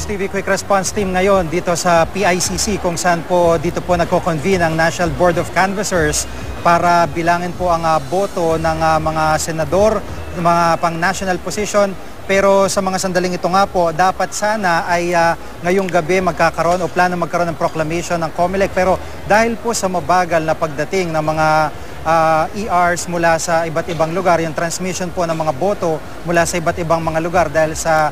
News TV Quick Response Team ngayon dito sa PICC kung saan po dito po nagko-convene ang National Board of Canvassers para bilangin po ang boto ng mga senador, mga pang-national position. Pero sa mga sandaling ito nga po, dapat sana ay ngayong gabi magkakaroon o plano magkaroon ng proclamation ng COMELEC. Pero dahil po sa mabagal na pagdating ng mga ERs mula sa iba't ibang lugar, yung transmission po ng mga boto mula sa iba't ibang mga lugar dahil sa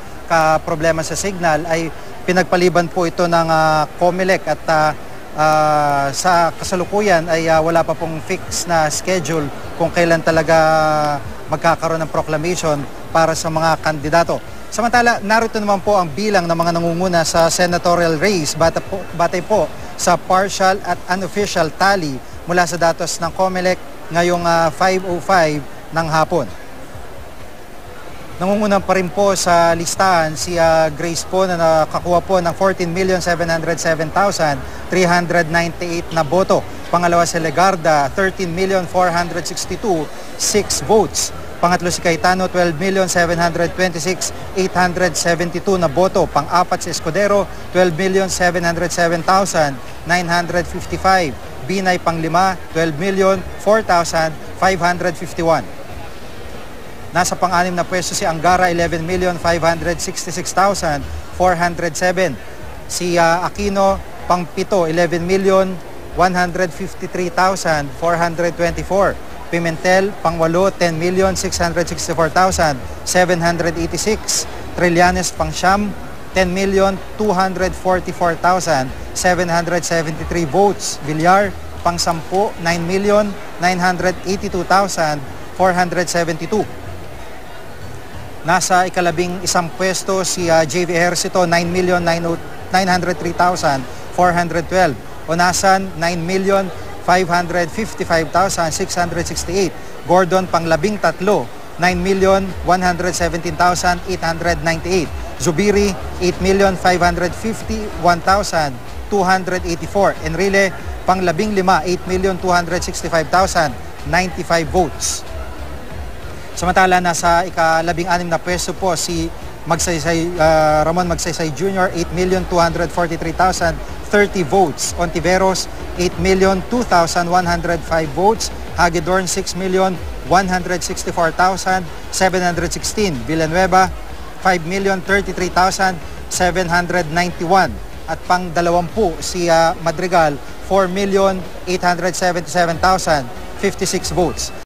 problema sa signal, ay pinagpaliban po ito ng COMELEC at sa kasalukuyan ay wala pa pong fix na schedule kung kailan talaga magkakaroon ng proclamation para sa mga kandidato. Samantala, narito naman po ang bilang ng mga nangunguna sa senatorial race batay po sa partial at unofficial tally mula sa datos ng COMELEC ngayong 5:05 ng hapon. Nangunguna pa rin po sa listahan si Grace po na nakakuha po ng 14,707,398 na boto. Pangalawa si Legarda, 13,462,6 votes. Pangatlo si Cayetano, 12,726,872 na boto. Pang-apat si Escudero, 12,707,955. Binay pang-lima, 12,004,551. Nasa pang-anim na pwesto si Angara, 11,566,407. Si Aquino, pang-pito, 11,153,424. Pimentel, pang-walo, 10,664,786. Trillanes, pang-siyam, 10,244,773 votes. Villar, pang-sampu, 9,982,472. Nasa ikalabing isang pwesto si JV Ejercito, 9,903,412. Onasan, 9,555,668. Gordon, pang-labing tatlo, 9,117,898. Zubiri, 8,551,284. Enrile, pang-labing lima, 8,265,095 votes. Samantala, nasa ikalabing-anim na pwesto po si Ramon Magsaysay Jr., 8,243,030 votes. Ontiveros, 8,002,105 votes. Hagedorn, 6,164,716. Villanueva, 5,033,791. At pang-20 si Madrigal, 4,877,056 votes.